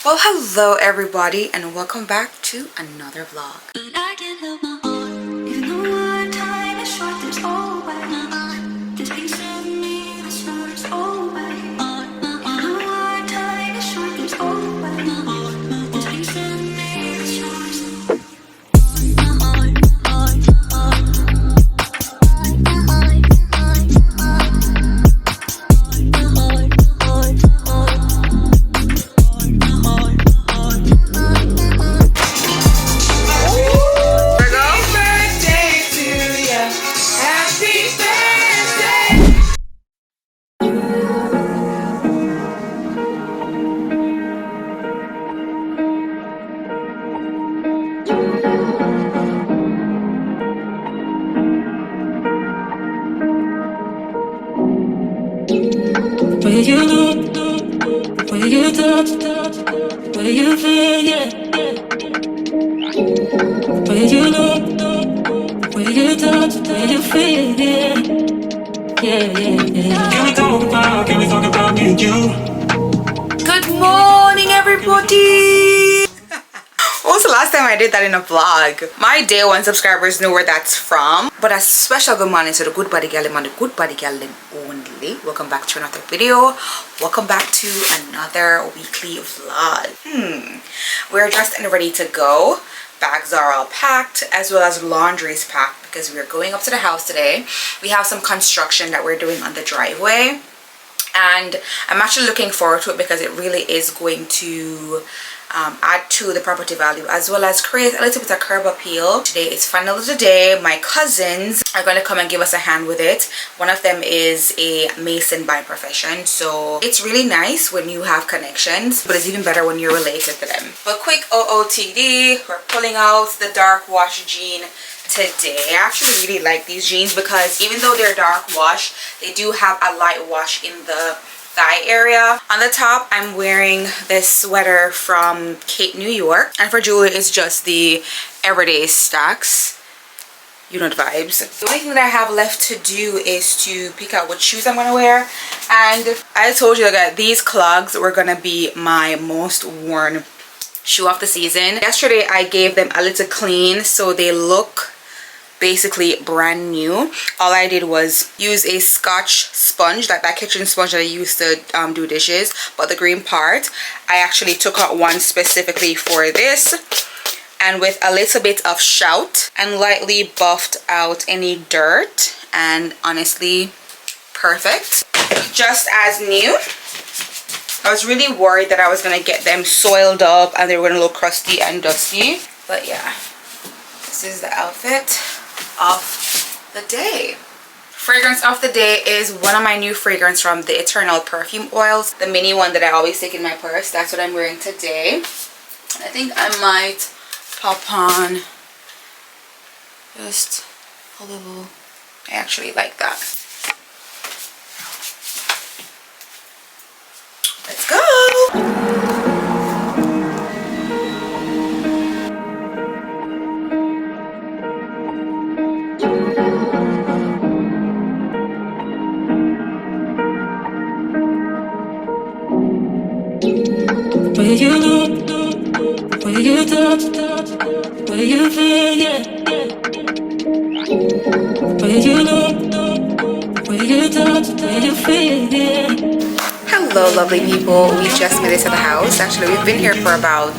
Well, hello everybody and welcome back to another vlog. Where you look, where you touch, where you feel, yeah. Where you look, where you touch, where you feel, yeah. Can we talk about me and you? Good morning everybody! When was the last time I did that in a vlog? My day one subscribers know where that's from. But a special good morning to the good body girl and the good body girl only. Welcome back to another video. Welcome back to another weekly vlog. We're dressed and ready to go. Bags are all packed as well as laundry is packed because we're going up to the house today. We have some construction that we're doing on the driveway. And I'm actually looking forward to it because it really is going to add to the property value as well as create a little bit of curb appeal. Today is final of the day. My cousins are going to come and give us a hand with it. One of them is a mason by profession, so it's really nice when you have connections, but it's even better when you're related to them. But quick OOTD, we're pulling out the dark wash jean today. I actually really like these jeans because even though they're dark wash, they do have a light wash in the thigh area. On the top, I'm wearing this sweater from Cape, New York, and for Julia it's just the everyday stacks. You know the vibes. The only thing that I have left to do is to pick out what shoes I'm gonna wear, and I told you that these clogs were gonna be my most worn shoe of the season. Yesterday I gave them a little clean so they look basically brand new. All I did was use a Scotch sponge, like that kitchen sponge that I used to do dishes, but the green part I actually took out one specifically for this, and with a little bit of Shout and lightly buffed out any dirt, and honestly perfect, just as new. I was really worried that I was gonna get them soiled up and they were gonna look crusty and dusty, but yeah, this is the outfit of the day. Fragrance of the day is one of my new fragrance from the Eternal perfume oils, the mini one that I always take in my purse. That's what I'm wearing today. I think I might pop on just a little. I actually like that. Let's go. Where you look, where you touch, where you feel, yeah. Where you look, where you touch, where you feel, yeah. Hello lovely people, we just made it to the house. Actually, we've been here for about,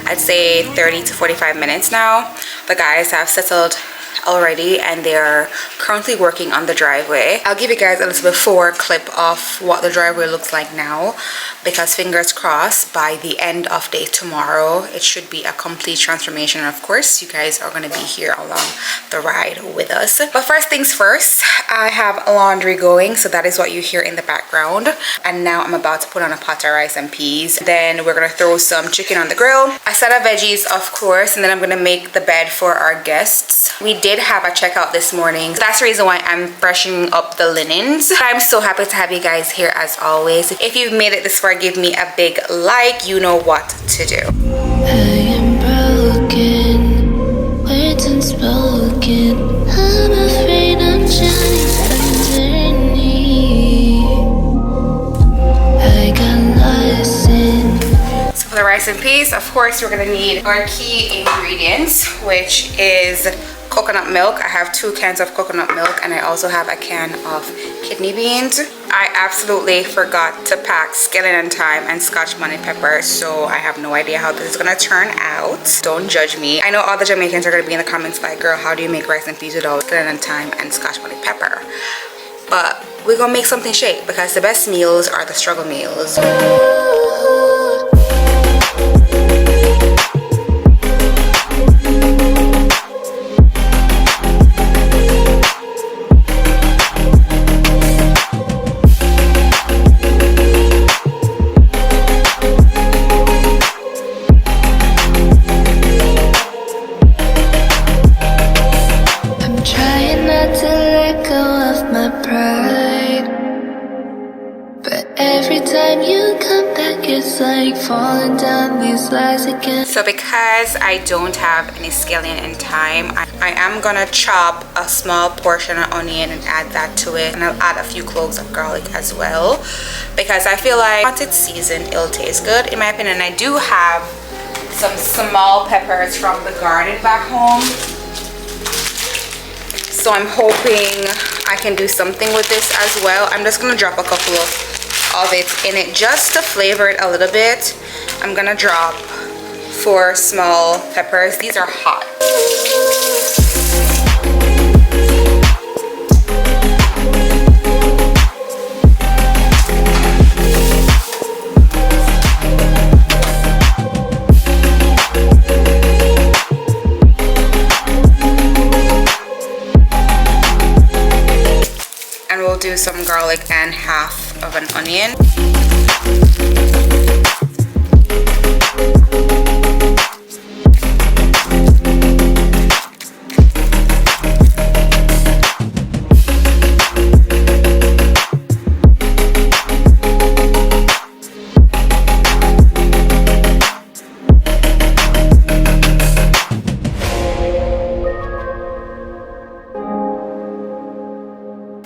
I'd say 30 to 45 minutes now. The guys have settled already and they are currently working on the driveway. I'll give you guys a little before clip of what the driveway looks like now, because fingers crossed by the end of day tomorrow it should be a complete transformation. And of course you guys are going to be here along the ride with us. But first things first, I have laundry going, so that is what you hear in the background. And now I'm about to put on a pot of rice and peas. Then we're going to throw some chicken on the grill, a set of veggies of course, and then I'm going to make the bed for our guests. We did have a checkout this morning, so that's the reason why I'm freshening up the linens. I'm so happy to have you guys here as always. If you've made it this far, give me a big like. You know what to do. I am broken, words unspoken. I'm afraid I'm drowning underneath. I got lost in. So for the rice and peas, of course, we're gonna need our key ingredients, which is coconut milk. I have 2 cans of coconut milk, and I also have a can of kidney beans. I absolutely forgot to pack skeleton thyme and scotch bonnet pepper, so I have no idea how this is gonna turn out. Don't judge me. I know all the Jamaicans are gonna be in the comments like, girl, how do you make rice and peas without skeleton thyme and scotch bonnet pepper? But we're gonna make something shake, because the best meals are the struggle meals. Falling down these lies again. So because I don't have any scallion and thyme, I am gonna chop a small portion of onion and add that to it, and I'll add a few cloves of garlic as well, because I feel like once it's seasoned, it'll taste good in my opinion. I do have some small peppers from the garden back home, so I'm hoping I can do something with this as well. I'm just gonna drop a couple of it in it just to flavor it a little bit. I'm gonna drop 4 small peppers. These are hot. And we'll do some garlic and half of an onion.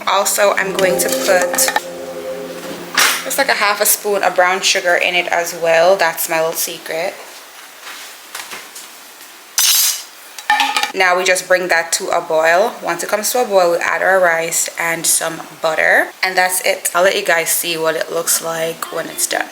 Also, I'm going to put just like a half a spoon of brown sugar in it as well. That's my little secret. Now we just bring that to a boil. Once it comes to a boil, we add our rice and some butter, and that's it. I'll let you guys see what it looks like when it's done.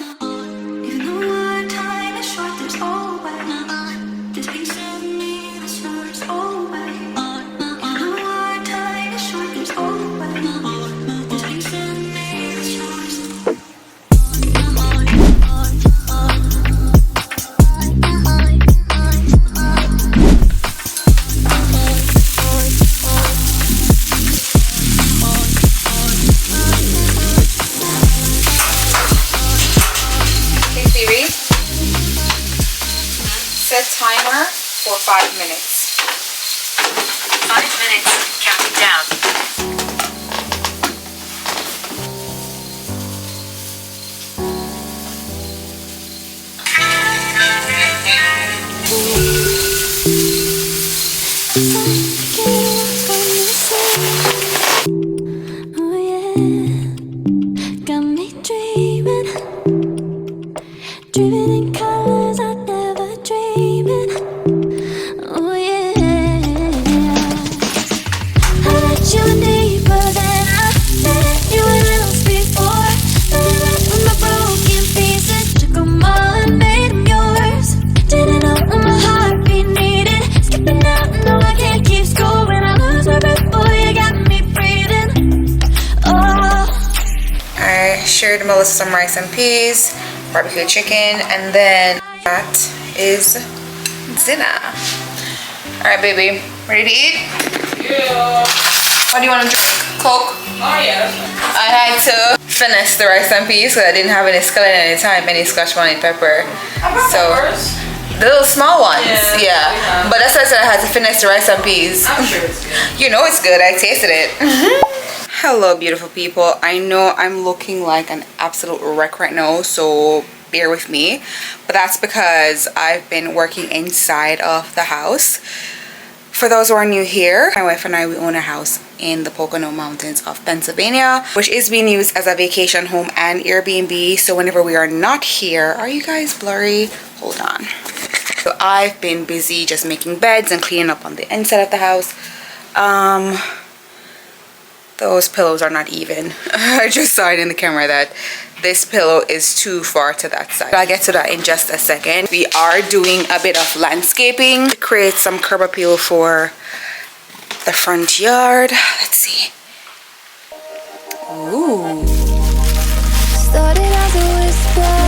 Set timer for 5 minutes. 5 minutes, counting down. Oh yeah, got me dreaming, dreaming in colors I never dreamed. Oh yeah, I let you deeper than I let you else before. Started out from the broken pieces, took 'em all and made 'em yours. Didn't know what my heartbeat needed, skipping out, no I can't keep score. When I lose my breath, boy, you got me breathing. Oh. I shared Melissa some rice and peas, barbecue chicken, and then that is dinner. Alright, baby, ready to eat? Yeah. What do you want to drink? Coke? Oh yeah. I had to finesse the rice and peas because I didn't have any skeleton at the time, any scotch bonnet pepper. So the little small ones, yeah. But that's why I said I had to finesse the rice and peas. I'm sure it's good. You know it's good. I tasted it. Hello, beautiful people. I know I'm looking like an absolute wreck right now, so bear with me. But that's because I've been working inside of the house For those who are new here, my wife and I, we own a house in the Pocono Mountains of Pennsylvania, which is being used as a vacation home and Airbnb. So whenever we are not here, are you guys blurry? Hold on. So I've been busy just making beds and cleaning up on the inside of the house. Those pillows are not even. I just saw it in the camera that this pillow is too far to that side. I'll get to that in just a second. We are doing a bit of landscaping to create some curb appeal for the front yard. Let's see. Ooh. Started as a whisper,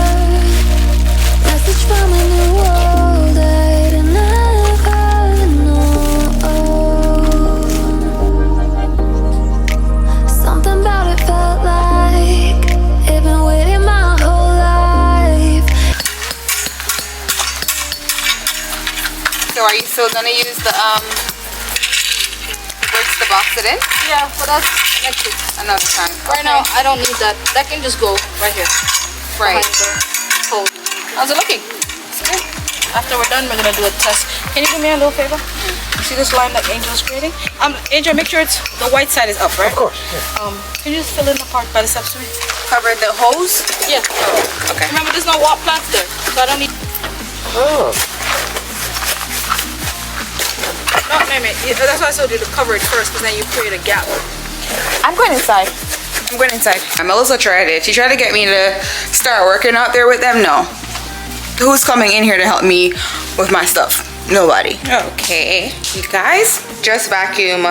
message from a new world I'd never known. Something about it felt like it'd been waiting my whole life. So are you still gonna use the bricks to box it in? Yeah, but that's next week. Another time. Right now, I don't need that. That can just go right here. Right. Behind the hole. How's it looking? It's good. After we're done, we're gonna do a test. Can you do me a little favor? You see this line that Angel's creating? Angel, make sure it's the white side is up, right? Of course, yeah. Can you just fill in the part by the steps for me? Cover the hose? Yeah. Okay. Remember, there's no water plants there, so I don't need. Oh, No, wait. That's why I told you to cover it first, because then you create a gap. I'm going inside. I'm going inside. Melissa tried it. She tried to get me to start working out there with them. No. Who's coming in here to help me with my stuff? Nobody. Okay. You guys, just vacuum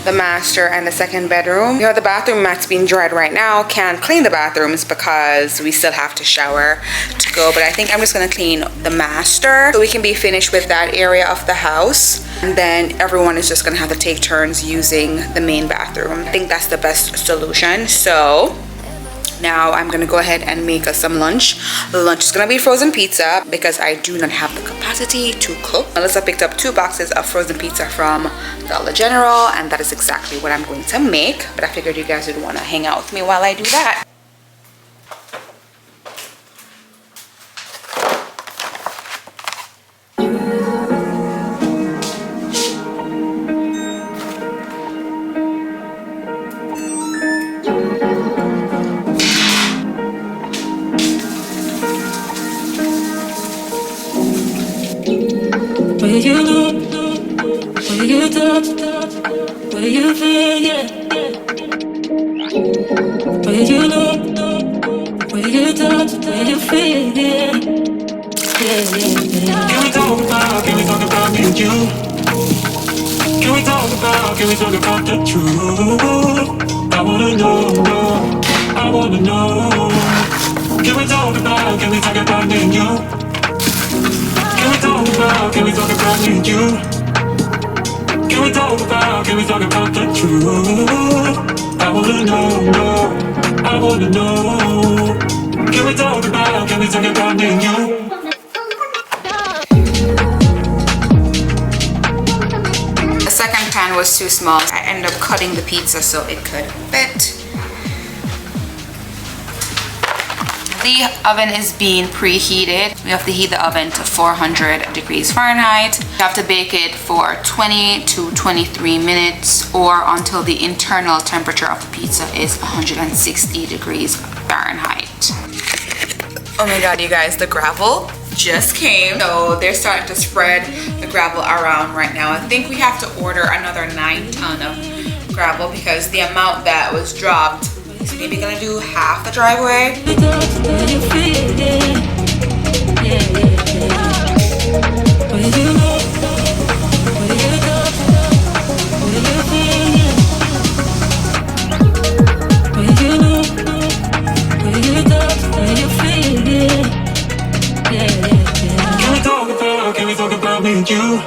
the master and the second bedroom. You know, the bathroom mat's being dried right now. Can't clean the bathrooms because we still have to shower to go, but I think I'm just gonna clean the master so we can be finished with that area of the house, and then everyone is just gonna have to take turns using the main bathroom. I think that's the best solution. So now I'm gonna go ahead and make us some lunch. The lunch is gonna be frozen pizza because I do not have the capacity to cook. Melissa picked up 2 boxes of frozen pizza from Dollar General, and that is exactly what I'm going to make. But I figured you guys would wanna hang out with me while I do that. Where you look, where you touch, where you feel, yeah. Where you look, where you touch, where you feel, yeah. Yeah. Can we talk about me and you? Can we talk about the truth? I wanna know, I wanna know. Can we talk about me and you? Can we talk about me and you? Can we talk about the truth? I wanna know, I wanna know. Can we talk about me and you? The second pan was too small. I ended up cutting the pizza so it could fit. The oven is being preheated. We have to heat the oven to 400 degrees Fahrenheit. You have to bake it for 20 to 23 minutes or until the internal temperature of the pizza is 160 degrees Fahrenheit. Oh my god, you guys, the gravel just came. So they're starting to spread the gravel around right now. I think we have to order another 9 ton of gravel because the amount that was dropped, is maybe gonna do half the driveway. Can we talk about me and you?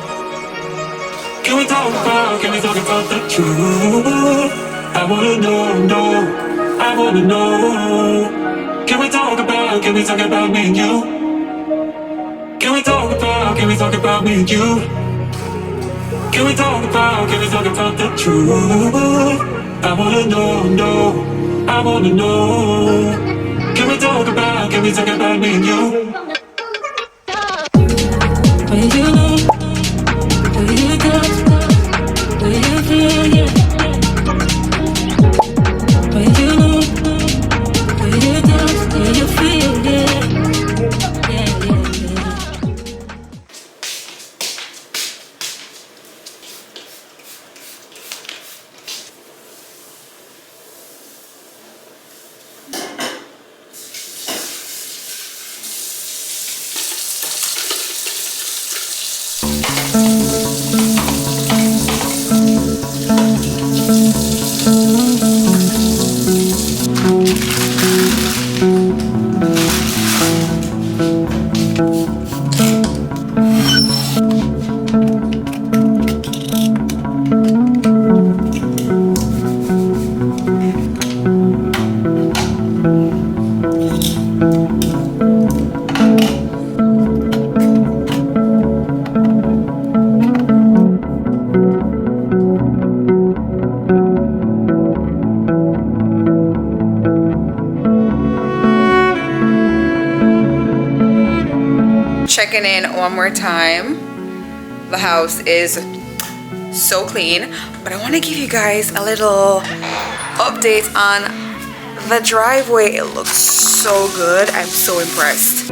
Can we talk about the truth? I wanna know, I wanna know. Can we talk about me and you? Can we talk about me and you? Can we talk about the truth? I wanna know, I wanna know. Can we talk about me and you? Where you look, where you touch. checking in one more time. The house is so clean, but I want to give you guys a little update on the driveway. It looks so good. I'm so impressed.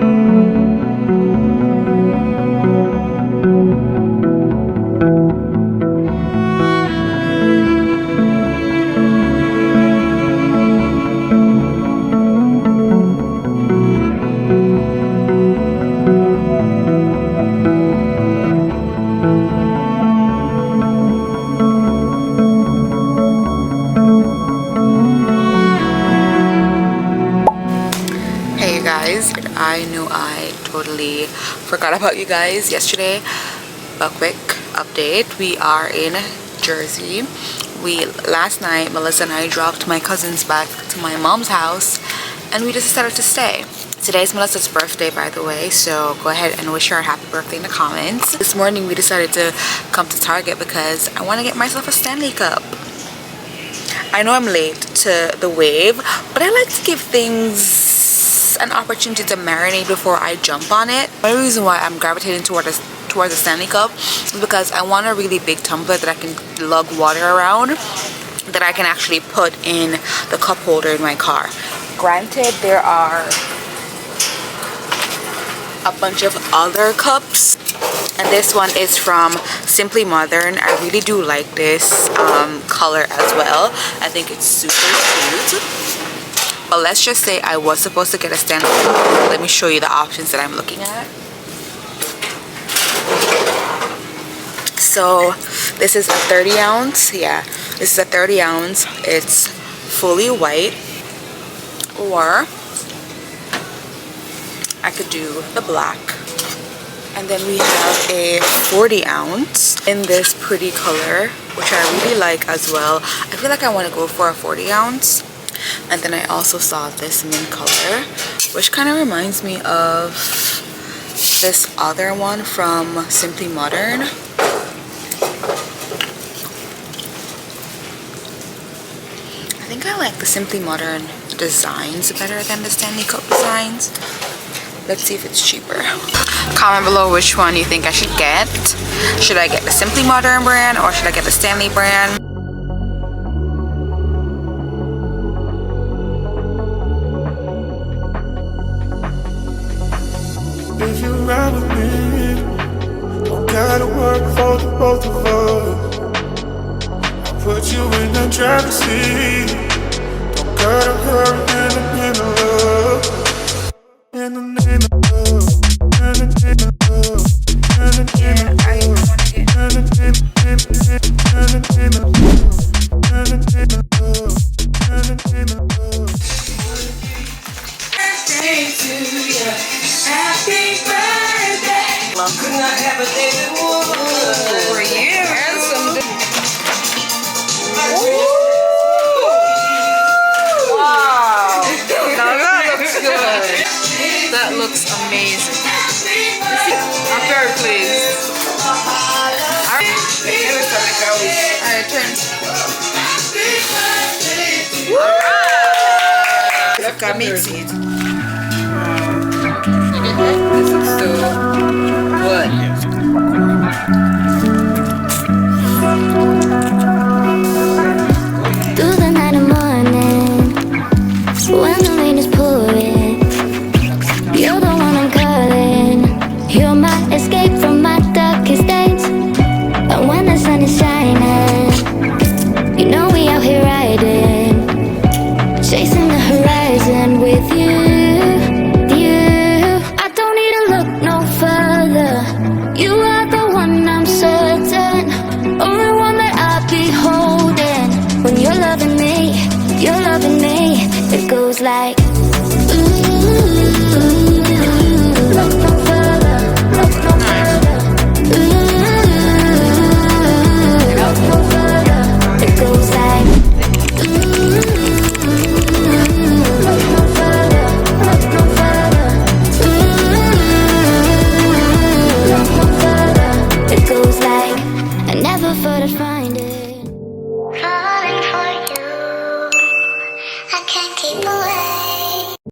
I knew I totally forgot about you guys yesterday. A quick update. We are in Jersey. Last night Melissa and I dropped my cousins back to my mom's house and we just decided to stay. Today's Melissa's birthday, by the way, so go ahead and wish her a happy birthday in the comments. This morning we decided to come to Target because I want to get myself a Stanley Cup. I know I'm late to the wave, but I like to give things an opportunity to marinate before I jump on it. One reason why I'm gravitating towards the Stanley Cup is because I want a really big tumbler that I can lug water around, that I can actually put in the cup holder in my car. Granted, there are a bunch of other cups, and this one is from Simply Modern. I really do like this color as well. I think it's super cute. But let's just say I was supposed to get a Stanley Cup. Let me show you the options that I'm looking at. So this is a 30 ounce. Yeah, this is a 30 ounce. It's fully white. Or I could do the black. And then we have a 40 ounce in this pretty color, which I really like as well. I feel like I want to go for a 40 ounce. And then I also saw this mint color, which kind of reminds me of this other one from Simply Modern. I think I like the Simply Modern designs better than the Stanley Cup designs. Let's see if it's cheaper. Comment below which one you think I should get. Should I get the Simply Modern brand or should I get the Stanley brand? If you ride with me, don't gotta work for the both of us. I'll put you in the driver's seat. Don't gotta hurry in the name of love. In the name of love. In the name of love. In the name of love. In the name of love. In the name of love. In the name of love. Birthday to you. Happy birthday. Could not have a day that would. For you. And some. Wow. Now that looks good. That looks amazing. I'm very pleased. Alright, turn. Look, I mix it. This looks so good. Through the night and morning, when the rain is pouring, you're the one I'm calling. You're my escape from